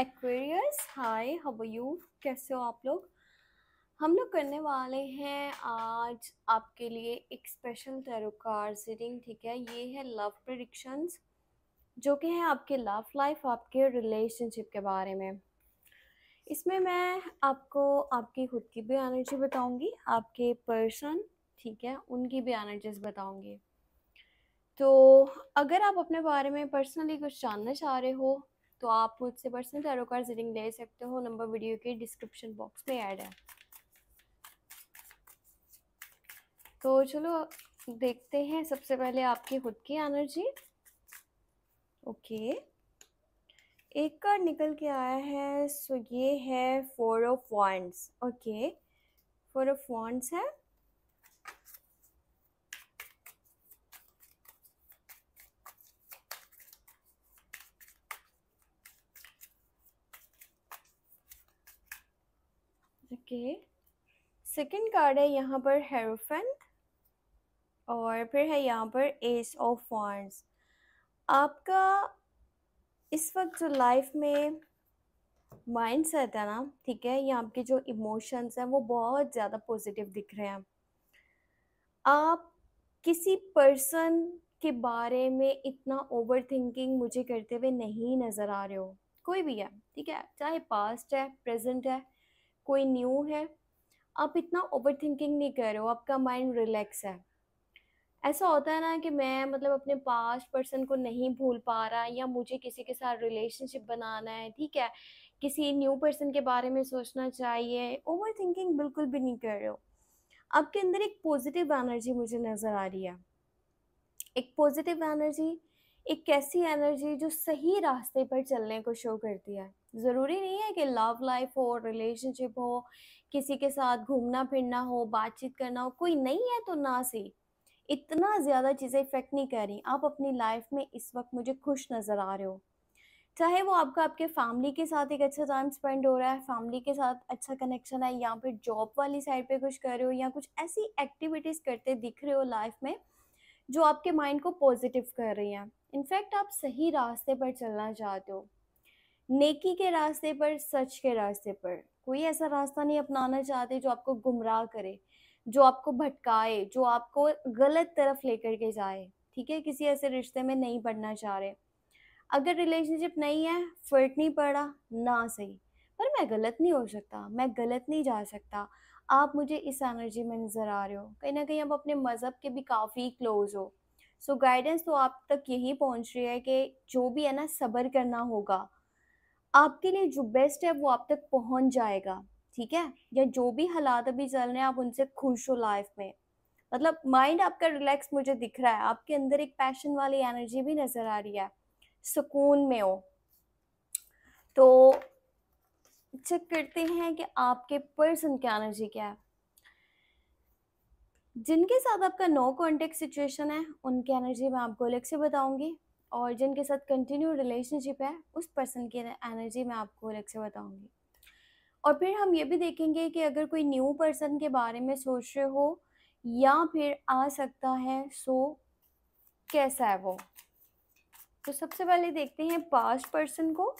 Aquarius hi, how are you? कैसे हो आप लोग? हम लोग करने वाले हैं आज आपके लिए एक स्पेशल टैरो कार्ड रीडिंग। ठीक है, ये है लव प्रेडिक्शंस, जो कि है आपके लव लाइफ, आपके रिलेशनशिप के बारे में। इसमें मैं आपको आपकी खुद की भी एनर्जी बताऊंगी, आपके पर्सन, ठीक है, उनकी भी एनर्जीज बताऊंगी। तो अगर आप अपने बारे में पर्सनली कुछ जानना चाह रहे हो तो आप मुझसे पर्सनल टैरो कार्ड रीडिंग ले सकते हो। नंबर वीडियो के डिस्क्रिप्शन बॉक्स में ऐड है। तो चलो देखते हैं सबसे पहले आपकी खुद की एनर्जी। ओके, एक कार्ड निकल के आया है, सो ये है four of wands. Okay, four of wands है। ओके, सेकंड कार्ड है यहाँ पर हेरोफेंट, और फिर है यहाँ पर एस ऑफ वांड्स। आपका इस वक्त जो लाइफ में माइंड सेट है ना, ठीक है, ये आपके जो इमोशंस हैं वो बहुत ज़्यादा पॉजिटिव दिख रहे हैं। आप किसी पर्सन के बारे में इतना ओवर थिंकिंग मुझे करते हुए नहीं नज़र आ रहे हो। कोई भी है, ठीक है, चाहे पास्ट है, प्रेजेंट है, कोई न्यू है, आप इतना ओवर थिंकिंग नहीं कर रहे हो, आपका माइंड रिलैक्स है। ऐसा होता है ना कि मैं मतलब अपने पास्ट पर्सन को नहीं भूल पा रहा, या मुझे किसी के साथ रिलेशनशिप बनाना है, ठीक है, किसी न्यू पर्सन के बारे में सोचना चाहिए, ओवर थिंकिंग बिल्कुल भी नहीं कर रहे हो। आपके अंदर एक पॉजिटिव एनर्जी मुझे नज़र आ रही है। एक पॉजिटिव एनर्जी, एक ऐसी एनर्जी जो सही रास्ते पर चलने को शो करती है। ज़रूरी नहीं है कि लव लाइफ हो, रिलेशनशिप हो, किसी के साथ घूमना फिरना हो, बातचीत करना हो, कोई नहीं है तो ना सही, इतना ज़्यादा चीज़ें इफ़ेक्ट नहीं कर रही। आप अपनी लाइफ में इस वक्त मुझे खुश नज़र आ रहे हो, चाहे वो आपका आपके फैमिली के साथ एक अच्छा टाइम स्पेंड हो रहा है, फैमिली के साथ अच्छा कनेक्शन है, या फिर जॉब वाली साइड पे कुछ कर रहे हो, या कुछ ऐसी एक्टिविटीज़ करते दिख रहे हो लाइफ में जो आपके माइंड को पॉजिटिव कर रही हैं। इनफैक्ट आप सही रास्ते पर चलना चाहते हो, नेकी के रास्ते पर, सच के रास्ते पर। कोई ऐसा रास्ता नहीं अपनाना चाहते जो आपको गुमराह करे, जो आपको भटकाए, जो आपको गलत तरफ लेकर के जाए। ठीक है, किसी ऐसे रिश्ते में नहीं पड़ना चाह रहे। अगर रिलेशनशिप नहीं है, फ़र्क नहीं पड़ा, ना सही, पर मैं गलत नहीं हो सकता, मैं गलत नहीं जा सकता। आप मुझे इस एनर्जी में नज़र आ रहे हो, कहीं न कहीं आप अपने मज़हब के भी काफ़ी क्लोज़ हो। सो गाइडेंस तो आप तक यही पहुँच रही है कि जो भी है ना, सब्र करना होगा। आपके लिए जो बेस्ट है वो आप तक पहुँच जाएगा, ठीक है? या जो भी हालात अभी चल रहे हैं, आप उनसे खुश हो लाइफ़ में। मतलब माइंड आपका रिलैक्स मुझे दिख रहा है, आपके अंदर एक पैशन वाली एनर्जी भी नज़र आ रही है, सुकून में हो। तो चेक करते हैं कि आपके पर्सन की एनर्जी क्या है। जिनके साथ आपका नो कॉन्टेक्ट सिचुएशन है, उनकी एनर्जी मैं आपको अलग से बताऊंगी, और जिनके साथ कंटिन्यू रिलेशनशिप है, उस पर्सन की एनर्जी मैं आपको अलग से बताऊंगी। और फिर हम ये भी देखेंगे कि अगर कोई न्यू पर्सन के बारे में सोच रहे हो या फिर आ सकता है, सो कैसा है वो। तो सबसे पहले देखते हैं पास्ट पर्सन को।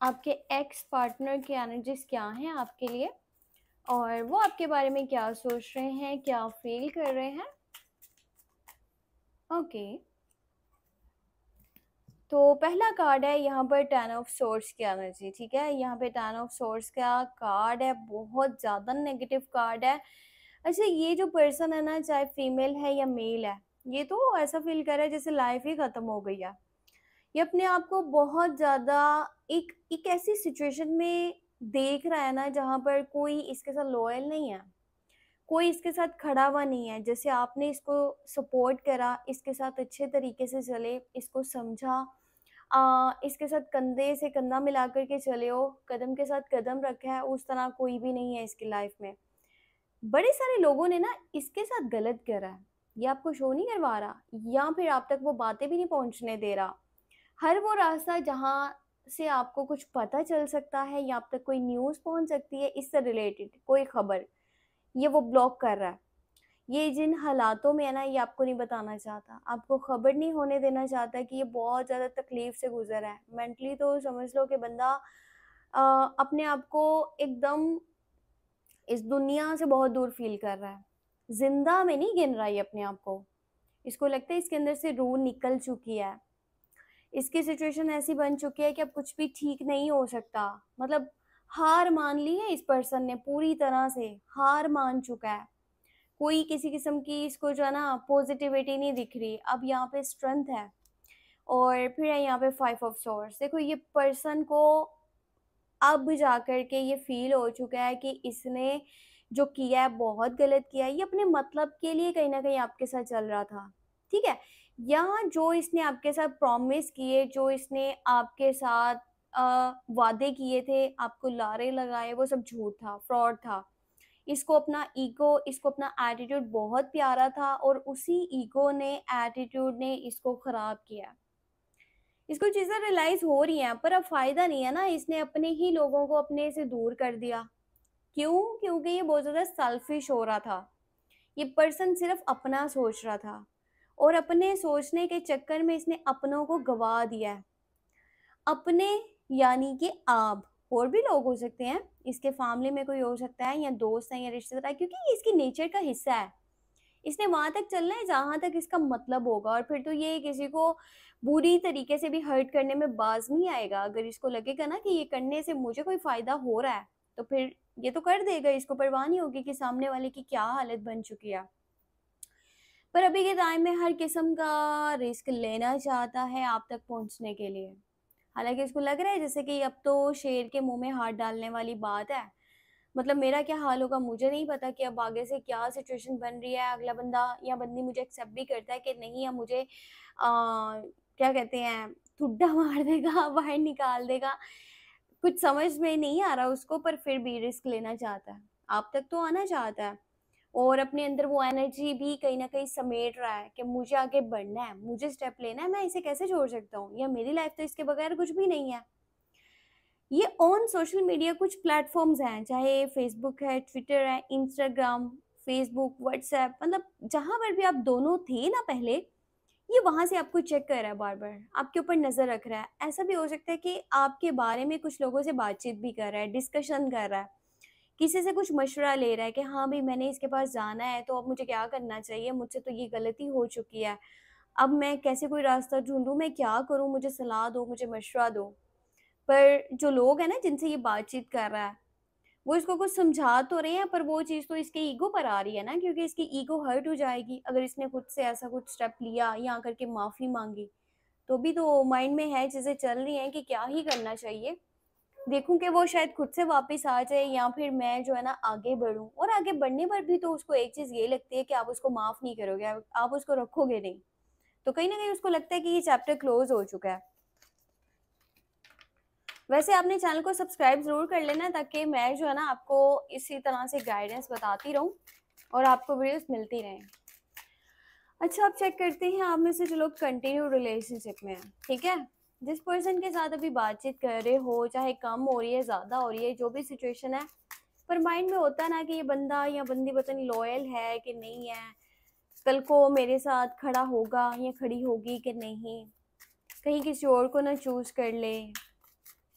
आपके एक्स पार्टनर की एनर्जीज क्या हैं आपके लिए, और वो आपके बारे में क्या सोच रहे हैं, क्या फील कर रहे हैं। ओके, तो पहला कार्ड है यहाँ पर टेन ऑफ सोर्स की एनर्जी। ठीक है, यहाँ पे टेन ऑफ सोर्स का कार्ड है, बहुत ज़्यादा नेगेटिव कार्ड है। अच्छा, ये जो पर्सन है ना, चाहे फीमेल है या मेल है, ये तो ऐसा फील कर रहा है जैसे लाइफ ही ख़त्म हो गई है। ये अपने आप को बहुत ज़्यादा एक एक ऐसी सिचुएशन में देख रहा है ना, जहाँ पर कोई इसके साथ लॉयल नहीं है, कोई इसके साथ खड़ा हुआ नहीं है। जैसे आपने इसको सपोर्ट करा, इसके साथ अच्छे तरीके से चले, इसको समझा, इसके साथ कंधे से कंधा मिला कर के चले हो, कदम के साथ कदम रखा है, उस तरह कोई भी नहीं है इसकी लाइफ में। बड़े सारे लोगों ने ना इसके साथ गलत करा है, ये आपको शो नहीं करवा रहा, या फिर आप तक वो बातें भी नहीं पहुंचने दे रहा। हर वो रास्ता जहाँ से आपको कुछ पता चल सकता है, या आप तक कोई न्यूज़ पहुंच सकती है, इससे रिलेटेड कोई खबर, ये वो ब्लॉक कर रहा है। ये जिन हालातों में है ना, ये आपको नहीं बताना चाहता, आपको खबर नहीं होने देना चाहता कि ये बहुत ज़्यादा तकलीफ से गुजर रहा है। मेंटली तो समझ लो कि बंदा अपने आप को एकदम इस दुनिया से बहुत दूर फील कर रहा है। जिंदा में नहीं गिन रहा है ये अपने आप को। इसको लगता है इसके अंदर से रूह निकल चुकी है। इसकी सिचुएशन ऐसी बन चुकी है कि अब कुछ भी ठीक नहीं हो सकता। मतलब हार मान ली है इस पर्सन ने, पूरी तरह से हार मान चुका है। कोई किसी किस्म की इसको जो है ना पॉजिटिविटी नहीं दिख रही। अब यहाँ पे स्ट्रेंथ है। और फिर है यहाँ पे 5 ऑफ सॉर्ड्स। देखो ये पर्सन को अब जाकर के ये फील हो चुका है कि इसने जो किया है बहुत गलत किया है। ये अपने मतलब के लिए कहीं ना कहीं आपके साथ चल रहा था, ठीक है। या जो इसने आपके साथ प्रॉमिस किए, जो इसने आपके साथ वादे किए थे, आपको लारे लगाए, वो सब झूठ था, फ्रॉड था। इसको अपना ईगो, इसको अपना एटीट्यूड बहुत प्यारा था और उसी ईगो ने, एटीट्यूड ने इसको खराब किया। इसको चीजें रियलाइज हो रही हैं, पर अब फायदा नहीं है ना, इसने अपने ही लोगों को अपने से दूर कर दिया। क्यों? क्योंकि ये बहुत ज्यादा सेल्फिश हो रहा था। ये पर्सन सिर्फ अपना सोच रहा था और अपने सोचने के चक्कर में इसने अपनों को गवा दिया है। अपने यानी कि आप, और भी लोग हो सकते हैं, इसके फैमिली में कोई हो सकता है, या दोस्त है, या रिश्तेदार, क्योंकि ये इसकी नेचर का हिस्सा है। इसने वहां तक चलना है जहां तक इसका मतलब होगा, और फिर तो ये किसी को बुरी तरीके से भी हर्ट करने में बाज नहीं आएगा। अगर इसको लगेगा ना कि ये करने से मुझे कोई फायदा हो रहा है, तो फिर ये तो कर देगा। इसको परवाह नहीं होगी कि सामने वाले की क्या हालत बन चुकी है। पर अभी के टाइम में हर किस्म का रिस्क लेना चाहता है आप तक पहुंचने के लिए। हालांकि इसको लग रहा है जैसे कि अब तो शेर के मुंह में हाथ डालने वाली बात है। मतलब मेरा क्या हाल होगा मुझे नहीं पता कि अब आगे से क्या सिचुएशन बन रही है। अगला बंदा या बंदी मुझे एक्सेप्ट भी करता है कि नहीं, या मुझे क्या कहते हैं, ठुड्डा मार देगा, बाहर निकाल देगा। कुछ समझ में नहीं आ रहा उसको, पर फिर भी रिस्क लेना चाहता है, आप तक तो आना चाहता है। और अपने अंदर वो एनर्जी भी कहीं ना कहीं समेट रहा है कि मुझे आगे बढ़ना है, मुझे स्टेप लेना है, मैं इसे कैसे छोड़ सकता हूँ, या मेरी लाइफ तो इसके बगैर कुछ भी नहीं है। ये ऑन सोशल मीडिया कुछ प्लेटफॉर्म्स हैं, चाहे फेसबुक है, ट्विटर है, इंस्टाग्राम, फेसबुक, व्हाट्सएप, मतलब जहां पर भी आप दोनों थे ना पहले, ये वहां से आपको चेक कर रहा है, बार बार आपके ऊपर नजर रख रहा है। ऐसा भी हो सकता है कि आपके बारे में कुछ लोगों से बातचीत भी कर रहा है, डिस्कशन कर रहा है, किसी से कुछ मशवरा ले रहा है कि हाँ भाई मैंने इसके पास जाना है, तो अब मुझे क्या करना चाहिए, मुझसे तो ये गलती हो चुकी है, अब मैं कैसे कोई रास्ता ढूंढूं, मैं क्या करूं, मुझे सलाह दो, मुझे मशवरा दो। पर जो लोग हैं ना जिनसे ये बातचीत कर रहा है, वो इसको कुछ समझा तो रहे हैं, पर वो चीज़ तो इसके ईगो पर आ रही है ना, क्योंकि इसकी ईगो हर्ट हो जाएगी अगर इसने खुद से ऐसा कुछ स्टेप लिया या आकर के माफ़ी मांगी। तो भी तो माइंड में है, चीज़ें चल रही हैं कि क्या ही करना चाहिए। देखूं कि वो शायद खुद से वापस आ जाए, या फिर मैं जो है ना आगे बढ़ूं। और आगे बढ़ने पर भी तो उसको एक चीज़ ये लगती है कि आप उसको माफ़ नहीं करोगे, आप उसको रखोगे नहीं। तो कहीं ना कहीं उसको लगता है कि ये चैप्टर क्लोज हो चुका है। वैसे आपने चैनल को सब्सक्राइब ज़रूर कर लेना, ताकि मैं जो है ना आपको इसी तरह से गाइडेंस बताती रहूं और आपको वीडियोस मिलती रहें। अच्छा, अब चेक करते हैं आप में से जो लोग कंटिन्यू रिलेशनशिप में हैं, ठीक है। जिस पर्सन के साथ अभी बातचीत कर रहे हो, चाहे कम हो रही है, ज़्यादा हो रही है, जो भी सिचुएशन है, पर माइंड में होता है ना कि ये बंदा या बंदी पता नहीं लॉयल है कि नहीं है, कल को मेरे साथ खड़ा होगा या खड़ी होगी कि नहीं, कहीं किसी और को ना चूज कर ले।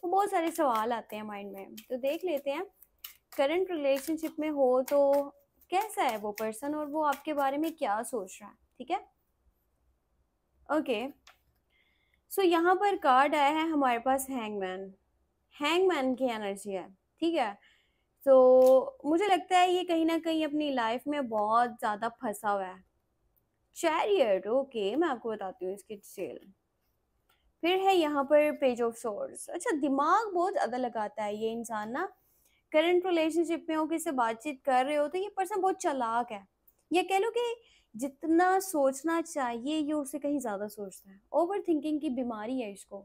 तो बहुत सारे सवाल आते हैं माइंड में। तो देख लेते हैं करंट रिलेशनशिप में हो तो कैसा है वो पर्सन, और वो आपके बारे में क्या सोच रहा है, ठीक है। ओके, सो यहाँ पर कार्ड आया है हमारे पास हैंगमैन। हैंगमैन की एनर्जी है, ठीक है। तो मुझे लगता है ये कहीं ना कहीं अपनी लाइफ में बहुत ज़्यादा फंसा हुआ है। चैरियट, ओके, मैं आपको बताती हूँ इसकी डिटेल। फिर है यहाँ पर पेज ऑफ सोर्ड्स। अच्छा, दिमाग बहुत ज़्यादा लगाता है ये इंसान ना। करंट रिलेशनशिप में हो, किसी से बातचीत कर रहे हो, तो ये पर्सन बहुत चालाक है। ये कह लो कि जितना सोचना चाहिए ये उससे कहीं ज़्यादा सोचता है। ओवर थिंकिंग की बीमारी है इसको।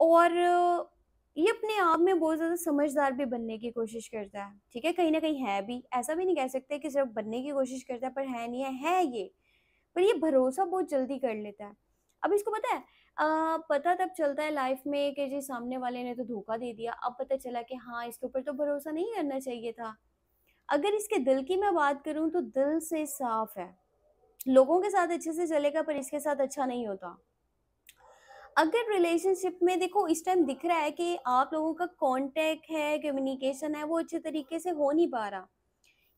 और ये अपने आप में बहुत ज़्यादा समझदार भी बनने की कोशिश करता है, ठीक है। कहीं ना कहीं है भी, ऐसा भी नहीं कह सकते कि सिर्फ बनने की कोशिश करता है पर है नहीं है ये। पर ये भरोसा बहुत जल्दी कर लेता है। अब इसको पता है, पता तब चलता है लाइफ में कि जी सामने वाले ने तो धोखा दे दिया। अब पता चला कि हाँ, इसके ऊपर तो भरोसा नहीं करना चाहिए था। अगर इसके दिल की मैं बात करूँ तो दिल से साफ है, लोगों के साथ अच्छे से चलेगा पर इसके साथ अच्छा नहीं होता। अगर रिलेशनशिप में देखो इस टाइम दिख रहा है कि आप लोगों का कांटेक्ट है, कम्युनिकेशन है, वो अच्छे तरीके से हो नहीं पा रहा।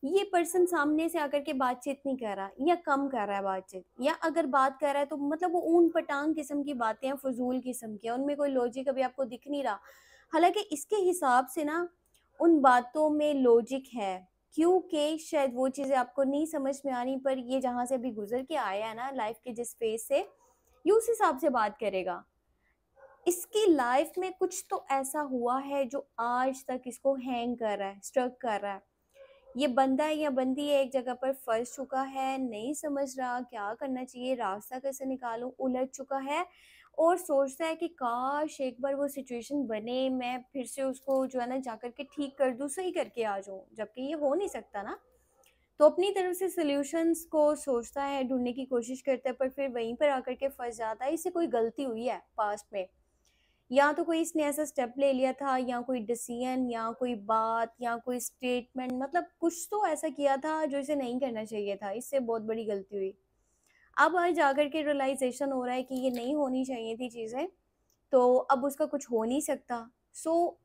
ये पर्सन सामने से आकर के बातचीत नहीं कर रहा या कम कर रहा है बातचीत, या अगर बात कर रहा है तो मतलब वो ऊन पटांग किस्म की बातें हैं, फजूल किस्म की, उनमें कोई लॉजिक अभी आपको दिख नहीं रहा। हालांकि इसके हिसाब से ना उन बातों में लॉजिक है, क्योंकि शायद वो चीज़ें आपको नहीं समझ में आ रही, पर ये जहाँ से अभी गुजर के आया है ना लाइफ के जिस फेज से, ये उस हिसाब से बात करेगा। इसकी लाइफ में कुछ तो ऐसा हुआ है जो आज तक इसको हैंग कर रहा है, स्ट्रक कर रहा है। ये बंदा है या बंदी है, एक जगह पर फंस चुका है, नहीं समझ रहा क्या करना चाहिए, रास्ता कैसे निकालूं, उलझ चुका है और सोचता है कि काश एक बार वो सिचुएशन बने, मैं फिर से उसको जो है ना जाकर के ठीक कर दूं, सही करके आ जाऊं, जबकि ये हो नहीं सकता ना। तो अपनी तरफ से सॉल्यूशंस को सोचता है, ढूंढने की कोशिश करता है, पर फिर वहीं पर आकर के फंस जाता है। इससे कोई गलती हुई है पास्ट में, या तो कोई इसने ऐसा स्टेप ले लिया था, या कोई डिसीजन, या कोई बात, या कोई स्टेटमेंट, मतलब कुछ तो ऐसा किया था जो इसे नहीं करना चाहिए था, इससे बहुत बड़ी गलती हुई। अब आज जाकर के रियलाइजेशन हो रहा है कि ये नहीं होनी चाहिए थी चीज़ें, तो अब उसका कुछ हो नहीं सकता। सो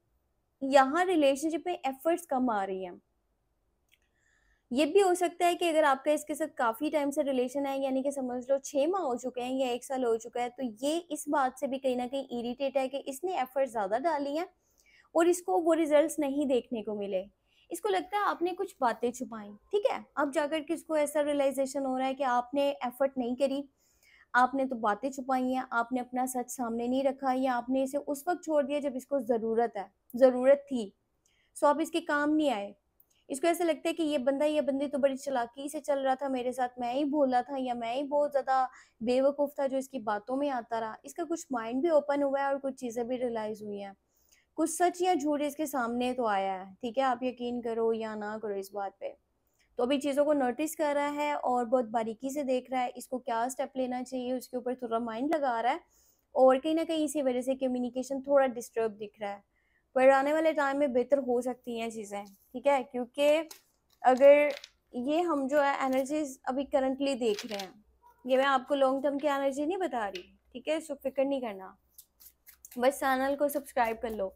यहाँ रिलेशनशिप में एफर्ट्स कम आ रही हैं। ये भी हो सकता है कि अगर आपका इसके साथ काफ़ी टाइम से रिलेशन है, यानी कि समझ लो 6 माह हो चुके हैं या 1 साल हो चुका है, तो ये इस बात से भी कहीं ना कहीं इरिटेट है कि इसने एफर्ट ज़्यादा डाली हैं और इसको वो रिजल्ट्स नहीं देखने को मिले। इसको लगता है आपने कुछ बातें छुपाई, ठीक है, अब जाकर के इसको ऐसा रियलाइजेशन हो रहा है कि आपने एफर्ट नहीं करी, आपने तो बातें छुपाई हैं, आपने अपना सच सामने नहीं रखा, या आपने इसे उस वक्त छोड़ दिया जब इसको ज़रूरत थी। सो आप इसके काम नहीं आए। इसको ऐसा लगता है कि ये बंदा या बंदी तो बड़ी चालाकी से चल रहा था मेरे साथ, मैं ही भोला था या मैं ही बहुत ज़्यादा बेवकूफ़ था जो इसकी बातों में आता रहा। इसका कुछ माइंड भी ओपन हुआ है और कुछ चीज़ें भी रियलाइज़ हुई हैं। कुछ सच या झूठ इसके सामने तो आया है, ठीक है, आप यकीन करो या ना करो इस बात पे। तो अभी चीज़ों को नोटिस कर रहा है और बहुत बारीकी से देख रहा है, इसको क्या स्टेप लेना चाहिए उसके ऊपर थोड़ा माइंड लगा रहा है, और कहीं न कहीं इसी वजह से कम्युनिकेशन थोड़ा डिस्टर्ब दिख रहा है। पर आने वाले टाइम में बेहतर हो सकती हैं चीज़ें, ठीक है? क्योंकि अगर ये हम जो है एनर्जीज़ अभी करंटली देख रहे हैं, ये मैं आपको लॉन्ग टर्म की एनर्जी नहीं बता रही, ठीक है? सो फ़िक्र नहीं करना, बस चैनल को सब्सक्राइब कर लो।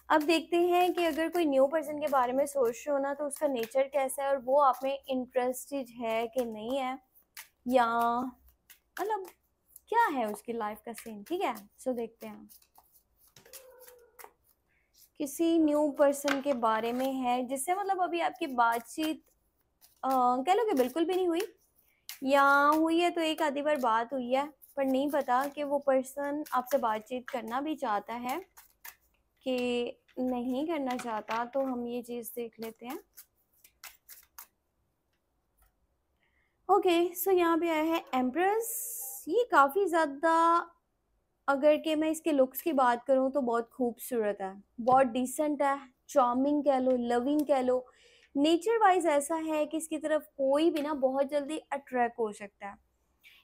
अब देखते हैं कि अगर कोई न्यू पर्सन के बारे में सोच रहे हो ना, तो उसका नेचर कैसा है और वो आप में इंटरेस्टेड है कि नहीं है, या मतलब क्या है उसकी लाइफ का सीन, ठीक है? सो देखते हैं। किसी न्यू पर्सन के बारे में है जिससे मतलब अभी आपकी बातचीत कह लो कि बिल्कुल भी नहीं हुई, या हुई है तो एक आधी बार बात हुई है, पर नहीं पता कि वो पर्सन आपसे बातचीत करना भी चाहता है कि नहीं करना चाहता। तो हम ये चीज़ देख लेते हैं। ओके, सो यहाँ पे आया है एम्प्रेस। ये काफ़ी ज़्यादा, अगर कि मैं इसके लुक्स की बात करूँ तो बहुत खूबसूरत है, बहुत डिसेंट है, चार्मिंग कह लो, लविंग कह लो। नेचर वाइज ऐसा है कि इसकी तरफ कोई भी ना बहुत जल्दी अट्रैक्ट हो सकता है।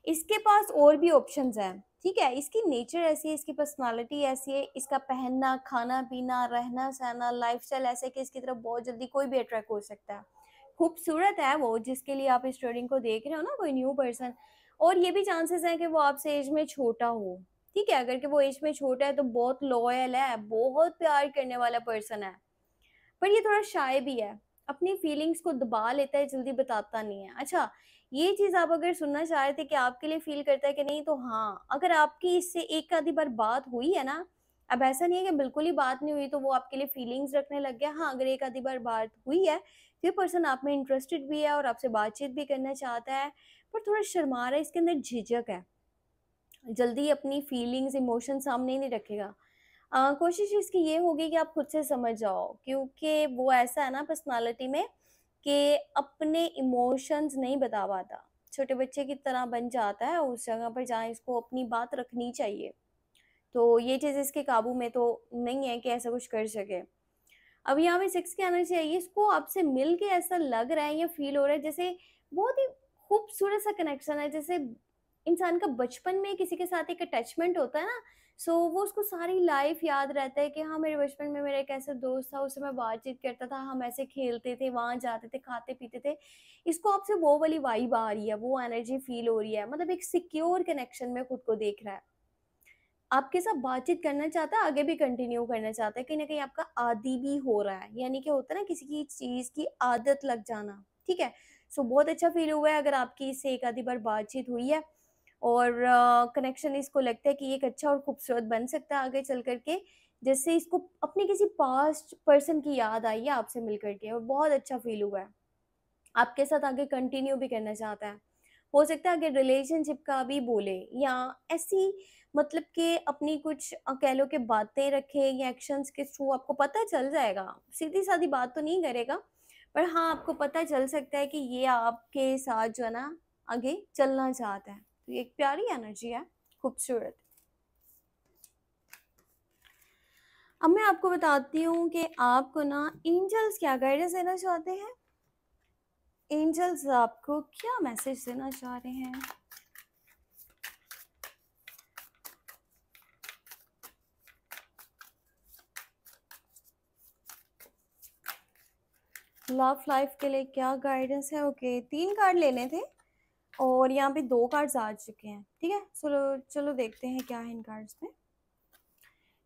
इसके पास और भी ऑप्शंस हैं, ठीक है, इसकी नेचर ऐसी है, इसकी पर्सनालिटी ऐसी है, इसका पहनना, खाना पीना, रहना सहना, लाइफस्टाइल ऐसा है कि इसकी तरफ बहुत जल्दी कोई भी अट्रैक्ट हो सकता है। खूबसूरत है वो जिसके लिए आप इस ट्रेडिंग को देख रहे हो ना, कोई न्यू पर्सन। और ये भी चांसेस हैं कि वो आपसे एज में छोटा हो, ठीक है, अगर कि वो एज में छोटा है तो बहुत लॉयल है, बहुत प्यार करने वाला पर्सन है, पर ये थोड़ा शाय भी है, अपनी फीलिंग्स को दबा लेता है, जल्दी बताता नहीं है। अच्छा, ये चीज़ आप अगर सुनना चाह रहे थे कि आपके लिए फील करता है कि नहीं, तो हाँ, अगर आपकी इससे एक आधी बार बात हुई है ना, अब ऐसा नहीं है कि बिल्कुल ही बात नहीं हुई तो वो आपके लिए फीलिंग्स रखने लग गया। हाँ, अगर एक आधी बार बात हुई है तो ये पर्सन आप में इंटरेस्टेड भी है और आपसे बातचीत भी करना चाहता है, पर थोड़ा शर्मा रहा है, इसके अंदर झिझक है, जल्दी अपनी फीलिंग्स, इमोशन सामने नहीं रखेगा। कोशिश इसकी ये होगी कि आप खुद से समझ जाओ, क्योंकि वो ऐसा है ना पर्सनालिटी में कि अपने इमोशंस नहीं बता पाता, छोटे बच्चे की तरह बन जाता है उस जगह पर जहाँ इसको अपनी बात रखनी चाहिए। तो ये चीज़ इसके काबू में तो नहीं है कि ऐसा कुछ कर सके। अब यहाँ पे 6 की एनर्जी आई है, इसको आपसे मिल के ऐसा लग रहा है या फ़ील हो रहा है जैसे बहुत ही खूबसूरत सा कनेक्शन है, जैसे इंसान का बचपन में किसी के साथ एक अटैचमेंट होता है ना, वो उसको सारी लाइफ याद रहता है कि हाँ, मेरे बचपन में मेरा एक ऐसा दोस्त था, उससे मैं बातचीत करता था, हम ऐसे खेलते थे, वहाँ जाते थे, खाते-पीते थे। इसको आपसे वो वाली वाइब आ रही है, वो एनर्जी फ़ील हो रही है, मतलब एक सिक्योर कनेक्शन में खुद को देख रहा है। आपके साथ बातचीत करना चाहता है, आगे भी कंटिन्यू करना चाहता है, कहीं न कहीं आपका आदी भी हो रहा है, यानी कि होता है ना किसी की चीज़ की आदत लग जाना, ठीक है? बहुत अच्छा फ़ील हुआ है अगर आपकी इससे एक आधी बार बातचीत हुई है और कनेक्शन इसको लगता है कि ये एक अच्छा और खूबसूरत बन सकता है आगे चल कर के, जिससे इसको अपने किसी पास्ट पर्सन की याद आई है आपसे मिल कर के और बहुत अच्छा फ़ील हुआ है। आपके साथ आगे कंटिन्यू भी करना चाहता है। हो सकता है आगे रिलेशनशिप का भी बोले या ऐसी मतलब कि अपनी कुछ कह लो कि बातें रखे या एक्शंस के थ्रू आपको पता चल जाएगा। सीधी-सादी बात तो नहीं करेगा, पर हाँ, आपको पता चल सकता है कि ये आपके साथ जो है ना आगे चलना चाहता है। तो ये एक प्यारी एनर्जी है, खूबसूरत। अब मैं आपको बताती हूँ कि आपको ना एंजल्स क्या गाइडेंस देना चाहते हैं। एंजल्स आपको क्या मैसेज देना चाह रहे हैं? लव लाइफ के लिए क्या गाइडेंस है? ओके, 3 कार्ड लेने थे और यहाँ पे 2 कार्ड्स आ चुके हैं, ठीक है? चलो चलो देखते हैं क्या है इन कार्ड्स में।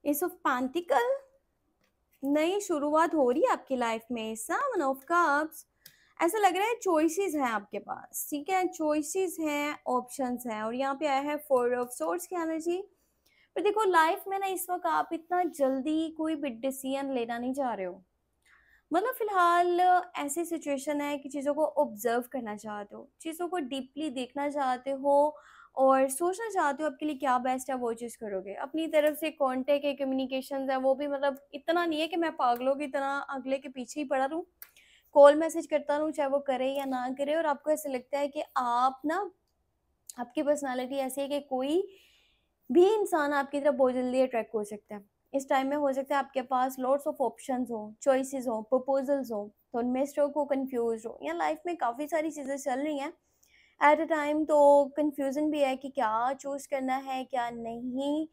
एस ऑफ पेंटिकल, नई शुरुआत हो रही है आपकी लाइफ में। सेवन ऑफ कप्स, ऐसा लग रहा है चॉइसेस हैं आपके पास, ठीक है? चॉइसेस हैं, ऑप्शंस हैं और यहाँ पे आया है फोर ऑफ सोर्ड्स की एनर्जी। पर देखो लाइफ में ना इस वक़्त आप इतना जल्दी कोई भी डिसीजन लेना नहीं चाह रहे हो। मतलब फ़िलहाल ऐसी सिचुएशन है कि चीज़ों को ऑब्ज़र्व करना चाहते हो, चीज़ों को डीपली देखना चाहते हो और सोचना चाहते हो आपके लिए क्या बेस्ट है वो चीज़ करोगे। अपनी तरफ से कॉन्टैक्ट है, कम्युनिकेशंस है, वो भी मतलब इतना नहीं है कि मैं पागलों की तरह अगले के पीछे ही पड़ा रहूँ। कॉल मैसेज करता रहूँ चाहे वो करे या ना करे और आपको ऐसा लगता है कि आप ना आपकी पर्सनैलिटी ऐसी है कि कोई भी इंसान आपकी तरफ बहुत जल्दी अट्रैक्ट हो सकता है। इस टाइम में हो सकता है आपके पास लॉट्स ऑफ ऑप्शंस हों, चॉइसेस हों, प्रपोज़ल्स हों, तो उनमें स्ट्रोक हो, कन्फ्यूज़्ड हो या लाइफ में काफ़ी सारी चीज़ें चल रही हैं एट अ टाइम, तो कन्फ्यूज़न भी है कि क्या चूज़ करना है, क्या नहीं।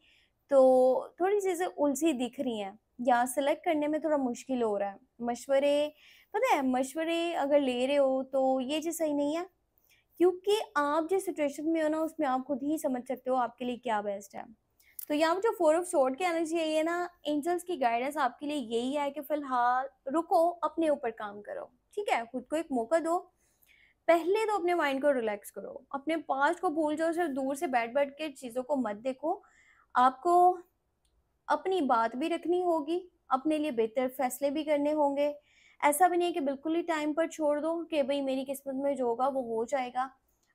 तो थोड़ी चीज़ें उलझी दिख रही हैं या सेलेक्ट करने में थोड़ा मुश्किल हो रहा है। मशवरे पता है मशवरे अगर ले रहे हो तो ये चीज़ सही नहीं है। क्योंकि आप जिस सिचुएशन में हो ना उसमें आप खुद ही समझ सकते हो आपके लिए क्या बेस्ट है। तो यहाँ पे जो फोर ऑफ स्वॉर्ड की एनर्जी है ये ना एंजल्स की गाइडेंस आपके लिए यही है कि फिलहाल रुको, अपने ऊपर काम करो, ठीक है? खुद को एक मौका दो। पहले तो अपने माइंड को रिलैक्स करो, अपने पास्ट को भूल जाओ, सिर्फ दूर से बैठ-बैठ के चीज़ों को मत देखो। आपको अपनी बात भी रखनी होगी, अपने लिए बेहतर फैसले भी करने होंगे। ऐसा भी नहीं है कि बिल्कुल ही टाइम पर छोड़ दो कि भई मेरी किस्मत में जो होगा वो हो जाएगा।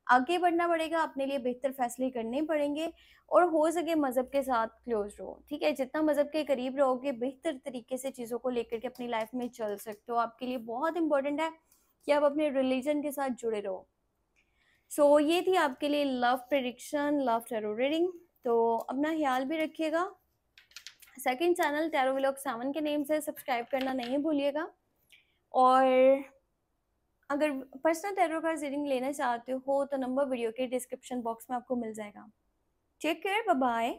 आगे बढ़ना पड़ेगा, अपने लिए बेहतर फैसले करने पड़ेंगे और हो सके मज़हब के साथ क्लोज़ रहो, ठीक है? जितना मज़हब के करीब रहोगे, बेहतर तरीके से चीज़ों को लेकर के अपनी लाइफ़ में चल सकते हो। आपके लिए बहुत इम्पोर्टेंट है कि आप अपने रिलीजन के साथ जुड़े रहो। ये थी आपके लिए love prediction, love tarot reading. तो अपना ख़्याल भी रखिएगा। सेकंड चैनल टैरो व्लॉग 7 के नेम से सब्सक्राइब करना नहीं भूलिएगा और अगर पर्सनल टैरो का रीडिंग लेना चाहते हो तो नंबर वीडियो के डिस्क्रिप्शन बॉक्स में आपको मिल जाएगा। Take care, bye bye.